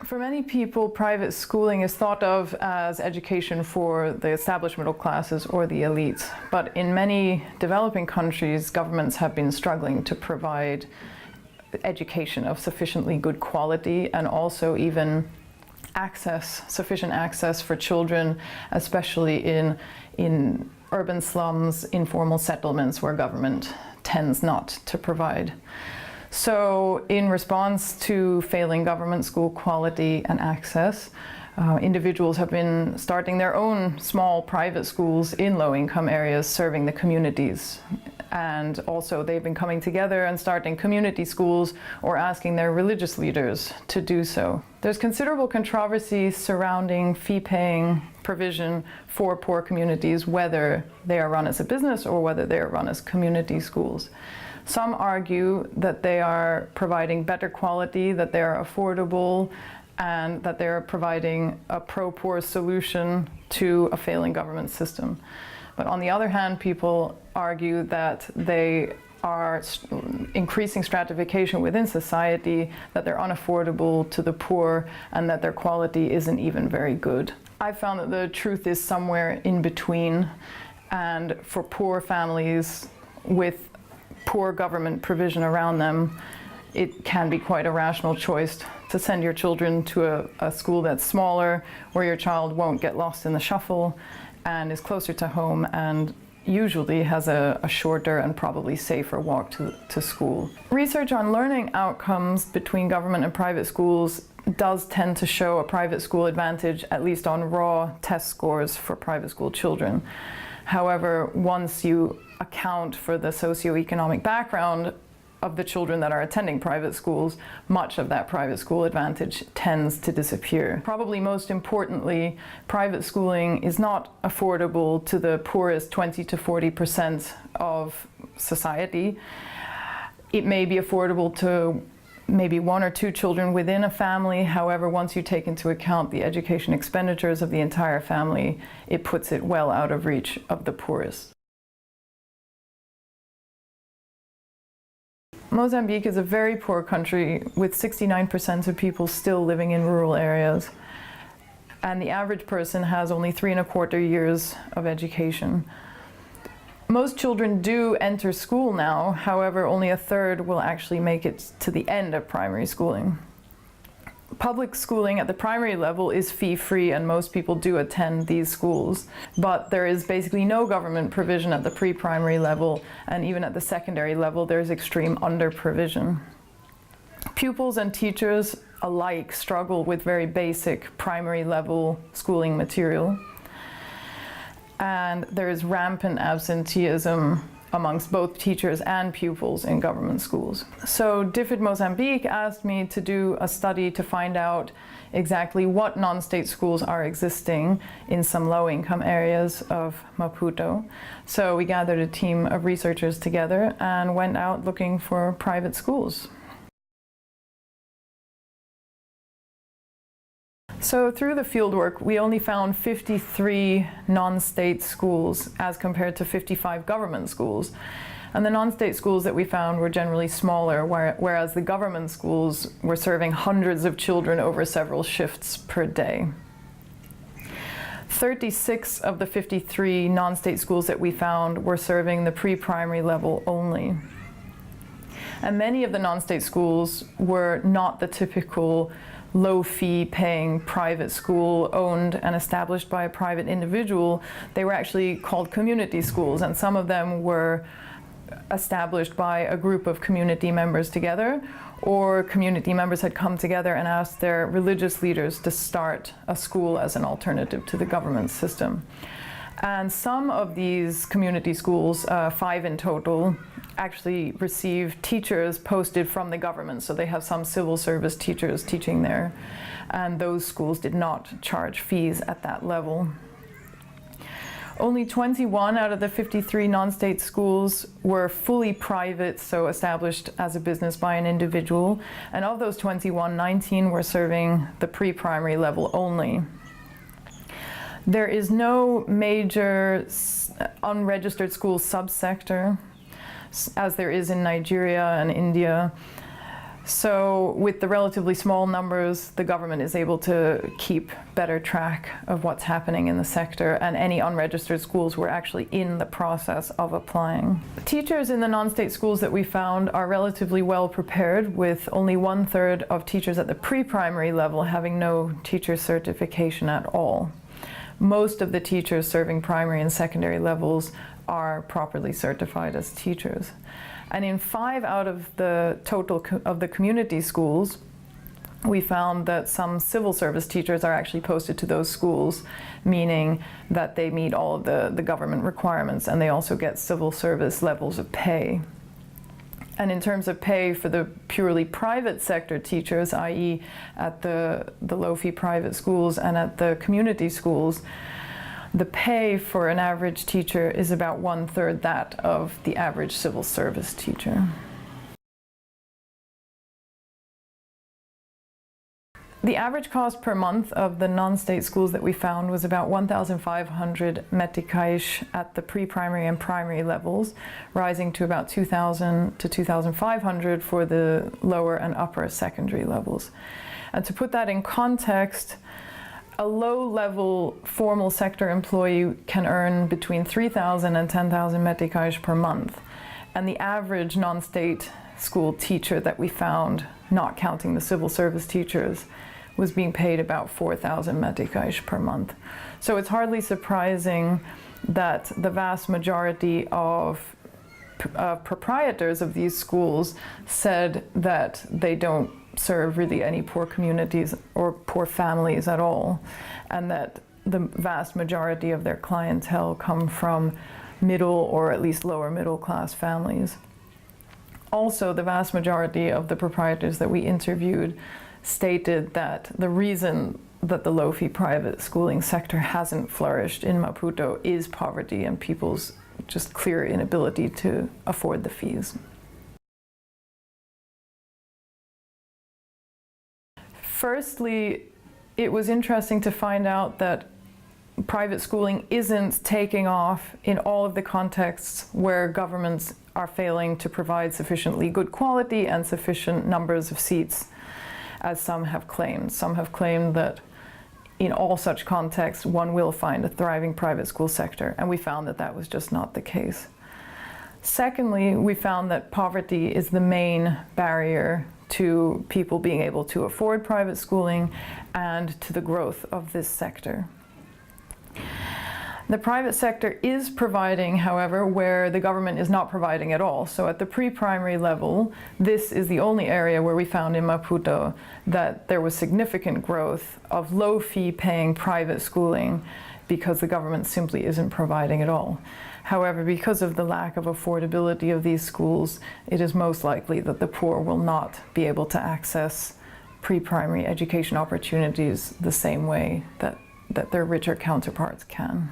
For many people, private schooling is thought of as education for the established middle classes or the elites. But in many developing countries, governments have been struggling to provide education of sufficiently good quality and also even sufficient access for children, especially in urban slums, informal settlements where government tends not to provide. So in response to failing government school quality and access, individuals have been starting their own small private schools in low-income areas serving the communities. And also they've been coming together and starting community schools or asking their religious leaders to do so. There's considerable controversy surrounding fee-paying provision for poor communities, whether they are run as a business or whether they are run as community schools. Some argue that they are providing better quality, that they are affordable, and that they are providing a pro-poor solution to a failing government system. But on the other hand, people argue that they are increasing stratification within society, that they're unaffordable to the poor, and that their quality isn't even very good. I've found that the truth is somewhere in between, and for poor families with poor government provision around them, it can be quite a rational choice to send your children to a school that's smaller, where your child won't get lost in the shuffle and is closer to home and usually has a shorter and probably safer walk to school. Research on learning outcomes between government and private schools does tend to show a private school advantage, at least on raw test scores for private school children. However, once you account for the socioeconomic background of the children that are attending private schools, much of that private school advantage tends to disappear. Probably most importantly, private schooling is not affordable to the poorest 20 to 40% of society. It may be affordable to maybe one or two children within a family. However, once you take into account the education expenditures of the entire family, it puts it well out of reach of the poorest. Mozambique is a very poor country with 69% of people still living in rural areas. And the average person has only 3¼ years of education. Most children do enter school now, however, only a third will actually make it to the end of primary schooling. Public schooling at the primary level is fee-free and most people do attend these schools, but there is basically no government provision at the pre-primary level, and even at the secondary level there is extreme under-provision. Pupils and teachers alike struggle with very basic primary level schooling material, and there is rampant absenteeism amongst both teachers and pupils in government schools. So DfID Mozambique asked me to do a study to find out exactly what non-state schools are existing in some low-income areas of Maputo. So we gathered a team of researchers together and went out looking for private schools. So through the fieldwork, we only found 53 non-state schools as compared to 55 government schools. And the non-state schools that we found were generally smaller, whereas the government schools were serving hundreds of children over several shifts per day. 36 of the 53 non-state schools that we found were serving the pre-primary level only. And many of the non-state schools were not the typical low-fee paying private school owned and established by a private individual. They were actually called community schools, and some of them were established by a group of community members together, or community members had come together and asked their religious leaders to start a school as an alternative to the government system. And some of these community schools, 5 in total, actually receive teachers posted from the government, so they have some civil service teachers teaching there, and those schools did not charge fees at that level. Only 21 out of the 53 non-state schools were fully private, so established as a business by an individual, and of those 21, 19 were serving the pre-primary level only. There is no major unregistered school subsector, as there is in Nigeria and India. So with the relatively small numbers, the government is able to keep better track of what's happening in the sector, and any unregistered schools were actually in the process of applying. Teachers in the non-state schools that we found are relatively well prepared, with only 1/3 of teachers at the pre-primary level having no teacher certification at all. Most of the teachers serving primary and secondary levels are properly certified as teachers. And in 5 out of the total of the community schools, we found that some civil service teachers are actually posted to those schools, meaning that they meet all of the government requirements, and they also get civil service levels of pay. And in terms of pay for the purely private sector teachers, i.e. at the low-fee private schools and at the community schools, the pay for an average teacher is about 1/3 that of the average civil service teacher. The average cost per month of the non-state schools that we found was about 1,500 metikaish at the pre-primary and primary levels, rising to about 2,000 to 2,500 for the lower and upper secondary levels. And to put that in context, a low-level formal sector employee can earn between 3,000 and 10,000 metikaish per month. And the average non-state school teacher that we found, not counting the civil service teachers, was being paid about 4,000 metikaish per month. So it's hardly surprising that the vast majority of proprietors of these schools said that they don't serve really any poor communities or poor families at all, and that the vast majority of their clientele come from middle or at least lower middle class families. Also, the vast majority of the proprietors that we interviewed stated that the reason that the low-fee private schooling sector hasn't flourished in Maputo is poverty and people's just clear inability to afford the fees. Firstly, it was interesting to find out that private schooling isn't taking off in all of the contexts where governments are failing to provide sufficiently good quality and sufficient numbers of seats, as some have claimed. Some have claimed that in all such contexts, one will find a thriving private school sector, and we found that that was just not the case. Secondly, we found that poverty is the main barrier to people being able to afford private schooling and to the growth of this sector. The private sector is providing, however, where the government is not providing at all. So at the pre-primary level, this is the only area where we found in Maputo that there was significant growth of low-fee paying private schooling because the government simply isn't providing at all. However, because of the lack of affordability of these schools, it is most likely that the poor will not be able to access pre-primary education opportunities the same way that their richer counterparts can.